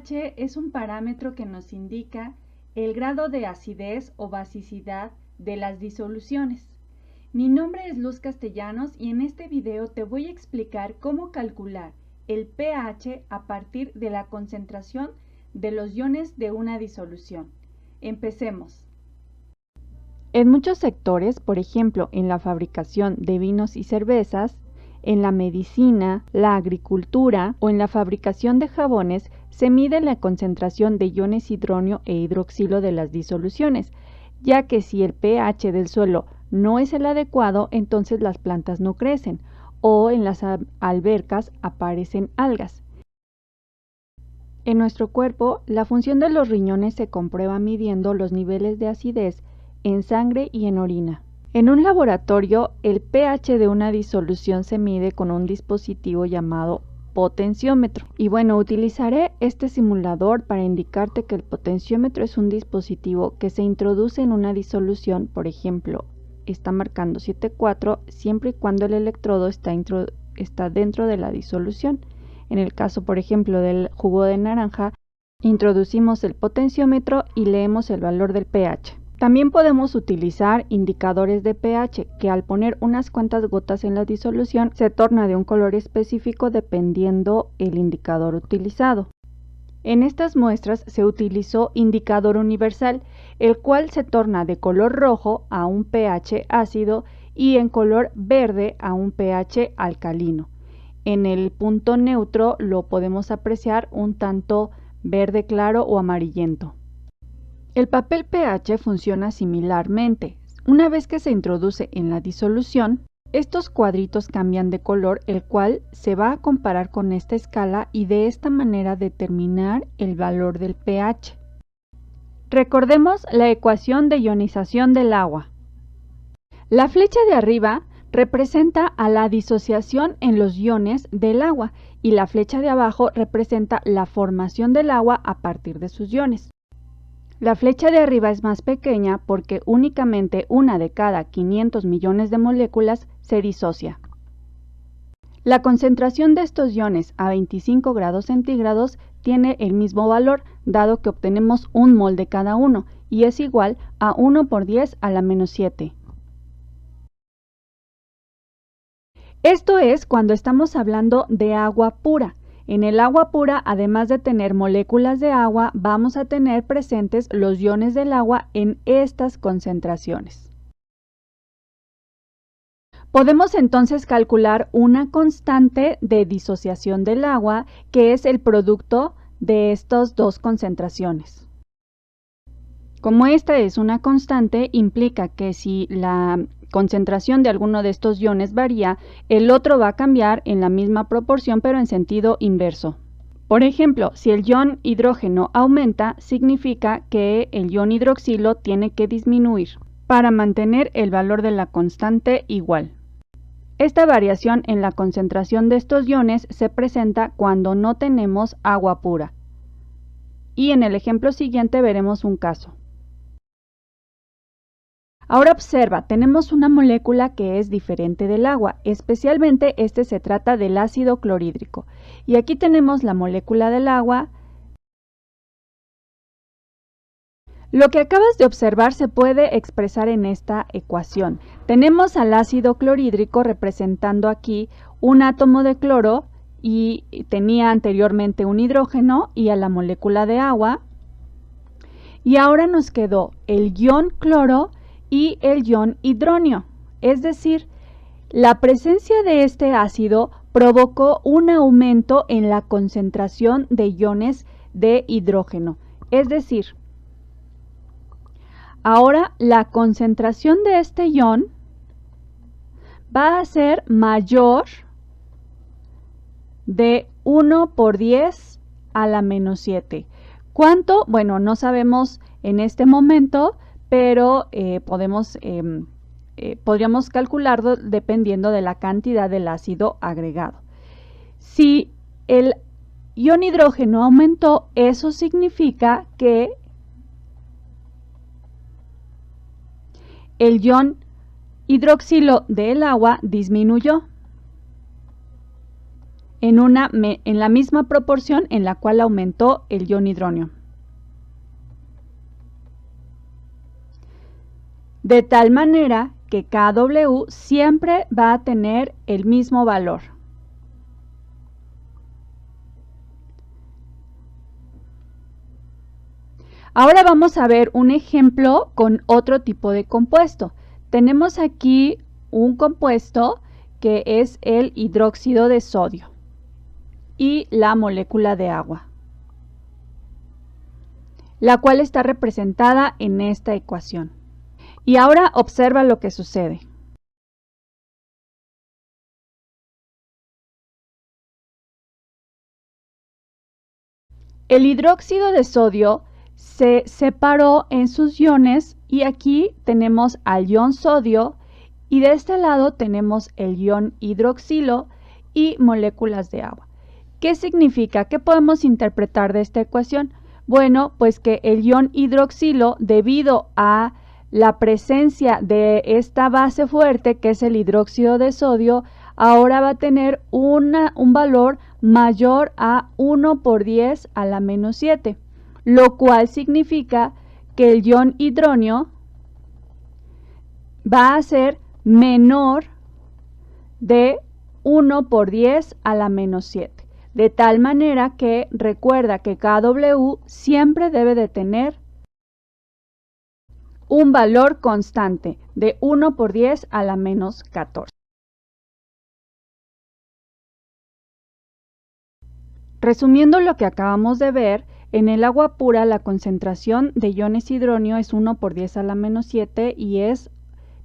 pH es un parámetro que nos indica el grado de acidez o basicidad de las disoluciones. Mi nombre es Luz Castellanos y en este video te voy a explicar cómo calcular el pH a partir de la concentración de los iones de una disolución. Empecemos. En muchos sectores, por ejemplo, en la fabricación de vinos y cervezas, en la medicina, la agricultura o en la fabricación de jabones, se mide la concentración de iones hidronio e hidroxilo de las disoluciones, ya que si el pH del suelo no es el adecuado, entonces las plantas no crecen o en las albercas aparecen algas. En nuestro cuerpo, la función de los riñones se comprueba midiendo los niveles de acidez en sangre y en orina. En un laboratorio, el pH de una disolución se mide con un dispositivo llamado potenciómetro. Y bueno, utilizaré este simulador para indicarte que el potenciómetro es un dispositivo que se introduce en una disolución, por ejemplo, está marcando 7,4 siempre y cuando el electrodo está dentro de la disolución. En el caso, por ejemplo, del jugo de naranja, introducimos el potenciómetro y leemos el valor del pH. También podemos utilizar indicadores de pH, que al poner unas cuantas gotas en la disolución se torna de un color específico dependiendo el indicador utilizado. En estas muestras se utilizó indicador universal, el cual se torna de color rojo a un pH ácido y en color verde a un pH alcalino. En el punto neutro lo podemos apreciar un tanto verde claro o amarillento. El papel pH funciona similarmente. Una vez que se introduce en la disolución, estos cuadritos cambian de color, el cual se va a comparar con esta escala y de esta manera determinar el valor del pH. Recordemos la ecuación de ionización del agua. La flecha de arriba representa a la disociación en los iones del agua y la flecha de abajo representa la formación del agua a partir de sus iones. La flecha de arriba es más pequeña porque únicamente una de cada 500 millones de moléculas se disocia. La concentración de estos iones a 25 grados centígrados tiene el mismo valor, dado que obtenemos un mol de cada uno, y es igual a 1 por 10 a la menos 7. Esto es cuando estamos hablando de agua pura. En el agua pura, además de tener moléculas de agua, vamos a tener presentes los iones del agua en estas concentraciones. Podemos entonces calcular una constante de disociación del agua, que es el producto de estas dos concentraciones. Como esta es una constante, implica que si la concentración de alguno de estos iones varía, el otro va a cambiar en la misma proporción pero en sentido inverso. Por ejemplo, si el ion hidrógeno aumenta, significa que el ion hidroxilo tiene que disminuir para mantener el valor de la constante igual. Esta variación en la concentración de estos iones se presenta cuando no tenemos agua pura. Y en el ejemplo siguiente veremos un caso. Ahora observa, tenemos una molécula que es diferente del agua, especialmente se trata del ácido clorhídrico. Y aquí tenemos la molécula del agua. Lo que acabas de observar se puede expresar en esta ecuación. Tenemos al ácido clorhídrico representando aquí un átomo de cloro y tenía anteriormente un hidrógeno y a la molécula de agua. Y ahora nos quedó el ion cloro y el ion hidronio, es decir, la presencia de este ácido provocó un aumento en la concentración de iones de hidrógeno, es decir, ahora la concentración de este ion va a ser mayor de 1 por 10 a la menos 7. ¿Cuánto? Bueno, no sabemos en este momento, pero podríamos calcularlo dependiendo de la cantidad del ácido agregado. Si el ion hidrógeno aumentó, eso significa que el ion hidroxilo del agua disminuyó. en la misma proporción en la cual aumentó el ion hidronio. De tal manera que Kw siempre va a tener el mismo valor. Ahora vamos a ver un ejemplo con otro tipo de compuesto. Tenemos aquí un compuesto que es el hidróxido de sodio y la molécula de agua, la cual está representada en esta ecuación. Y ahora observa lo que sucede. El hidróxido de sodio se separó en sus iones y aquí tenemos al ion sodio y de este lado tenemos el ion hidroxilo y moléculas de agua. ¿Qué significa? ¿Qué podemos interpretar de esta ecuación? Bueno, pues que el ion hidroxilo, debido a la presencia de esta base fuerte, que es el hidróxido de sodio, ahora va a tener un valor mayor a 1 por 10 a la menos 7, lo cual significa que el ion hidronio va a ser menor de 1 por 10 a la menos 7. De tal manera que recuerda que Kw siempre debe de tener un valor constante de 1 por 10 a la menos 14. Resumiendo lo que acabamos de ver, en el agua pura la concentración de iones hidronio es 1 por 10 a la menos 7 y es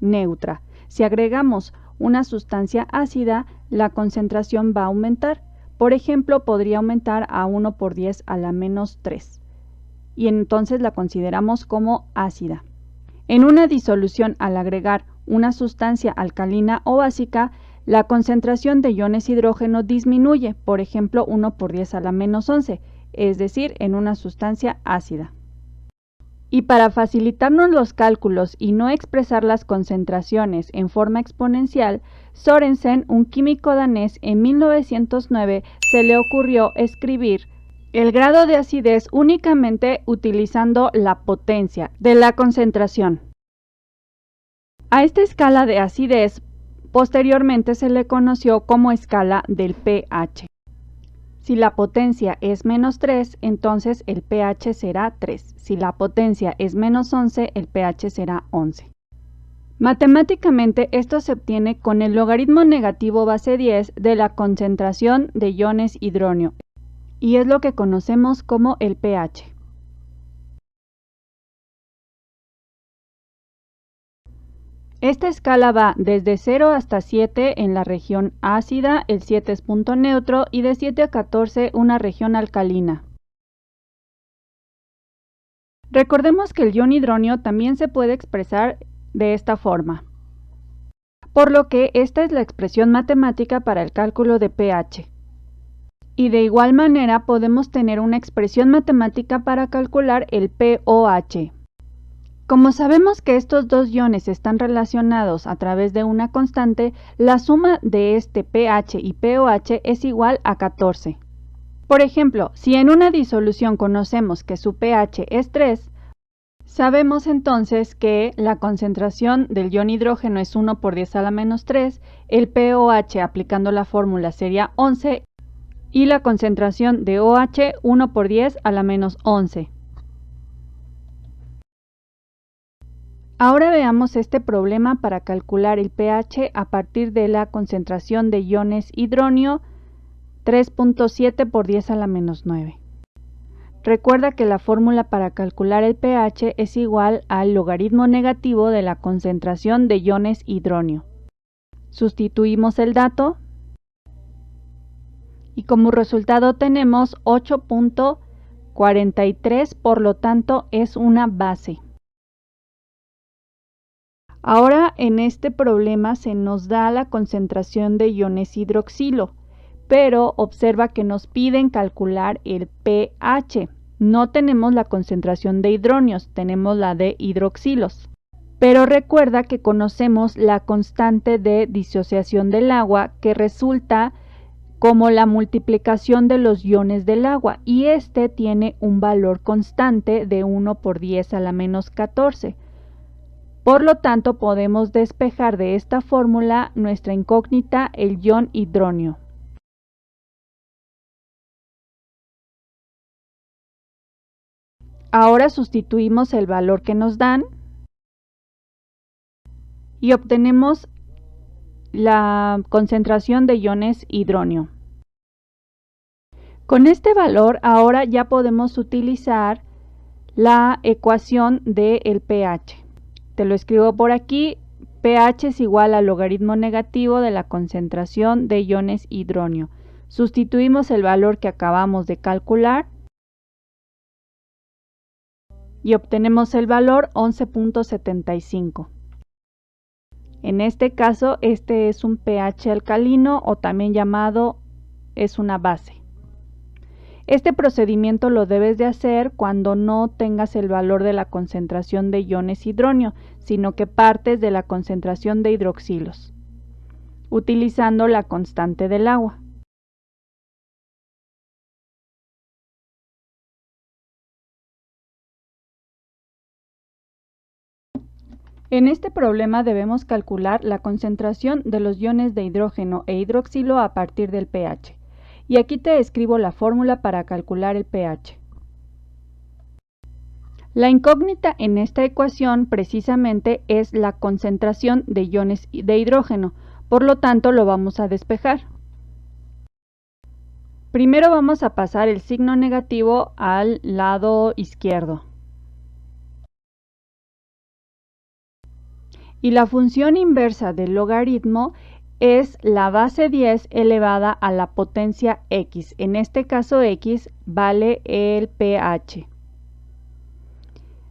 neutra. Si agregamos una sustancia ácida, la concentración va a aumentar. Por ejemplo, podría aumentar a 1 por 10 a la menos 3 y entonces la consideramos como ácida. En una disolución, al agregar una sustancia alcalina o básica, la concentración de iones hidrógeno disminuye, por ejemplo, 1 por 10 a la menos 11, es decir, en una sustancia ácida. Y para facilitarnos los cálculos y no expresar las concentraciones en forma exponencial, Sorensen, un químico danés, en 1909 se le ocurrió escribir el grado de acidez únicamente utilizando la potencia de la concentración. A esta escala de acidez posteriormente se le conoció como escala del pH. Si la potencia es menos 3, entonces el pH será 3. Si la potencia es menos 11, el pH será 11. Matemáticamente esto se obtiene con el logaritmo negativo base 10 de la concentración de iones hidronio, y es lo que conocemos como el pH. Esta escala va desde 0 hasta 7 en la región ácida, el 7 es punto neutro, y de 7 a 14 una región alcalina. Recordemos que el ion hidronio también se puede expresar de esta forma, por lo que esta es la expresión matemática para el cálculo de pH. Y de igual manera podemos tener una expresión matemática para calcular el pOH. Como sabemos que estos dos iones están relacionados a través de una constante, la suma de este pH y pOH es igual a 14. Por ejemplo, si en una disolución conocemos que su pH es 3, sabemos entonces que la concentración del ion hidrógeno es 1 por 10 a la menos 3, el pOH aplicando la fórmula sería 11 y la concentración de OH 1 por 10 a la menos 11. Ahora veamos este problema para calcular el pH a partir de la concentración de iones hidronio 3.7 por 10 a la menos 9. Recuerda que la fórmula para calcular el pH es igual al logaritmo negativo de la concentración de iones hidronio. Sustituimos el dato y como resultado tenemos 8.43, por lo tanto es una base. Ahora en este problema se nos da la concentración de iones hidroxilo, pero observa que nos piden calcular el pH. No tenemos la concentración de hidronios, tenemos la de hidroxilos. Pero recuerda que conocemos la constante de disociación del agua que resulta como la multiplicación de los iones del agua, y este tiene un valor constante de 1 por 10 a la menos 14. Por lo tanto, podemos despejar de esta fórmula nuestra incógnita, el ion hidronio. Ahora sustituimos el valor que nos dan y obtenemos la concentración de iones hidronio. Con este valor ahora ya podemos utilizar la ecuación del pH. Te lo escribo por aquí. pH es igual al logaritmo negativo de la concentración de iones hidronio. Sustituimos el valor que acabamos de calcular y obtenemos el valor 11.75. En este caso, este es un pH alcalino, o también llamado es una base. Este procedimiento lo debes de hacer cuando no tengas el valor de la concentración de iones hidronio, sino que partes de la concentración de hidroxilos, utilizando la constante del agua. En este problema debemos calcular la concentración de los iones de hidrógeno e hidroxilo a partir del pH. Y aquí te escribo la fórmula para calcular el pH. La incógnita en esta ecuación precisamente es la concentración de iones de hidrógeno, por lo tanto lo vamos a despejar. Primero vamos a pasar el signo negativo al lado izquierdo. Y la función inversa del logaritmo es la base 10 elevada a la potencia x. En este caso x vale el pH.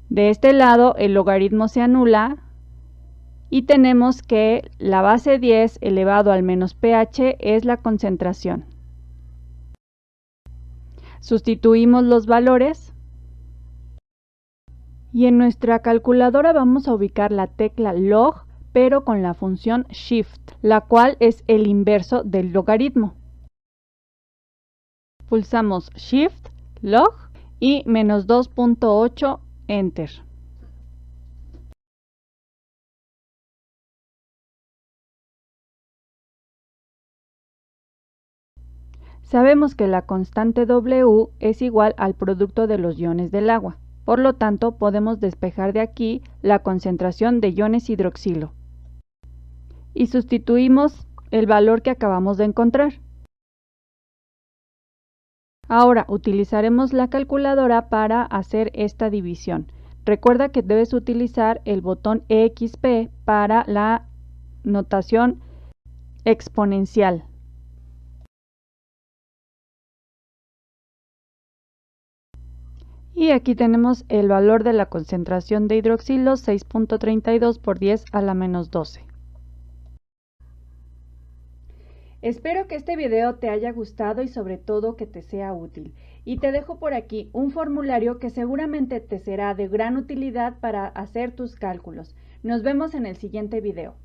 De este lado el logaritmo se anula y tenemos que la base 10 elevado al menos pH es la concentración. Sustituimos los valores y en nuestra calculadora vamos a ubicar la tecla log, pero con la función shift, la cual es el inverso del logaritmo. Pulsamos shift, log y menos 2.8, enter. Sabemos que la constante W es igual al producto de los iones del agua. Por lo tanto, podemos despejar de aquí la concentración de iones hidroxilo. Y sustituimos el valor que acabamos de encontrar. Ahora utilizaremos la calculadora para hacer esta división. Recuerda que debes utilizar el botón EXP para la notación exponencial. Y aquí tenemos el valor de la concentración de hidroxilo, 6.32 por 10 a la menos 12. Espero que este video te haya gustado y sobre todo que te sea útil. Y te dejo por aquí un formulario que seguramente te será de gran utilidad para hacer tus cálculos. Nos vemos en el siguiente video.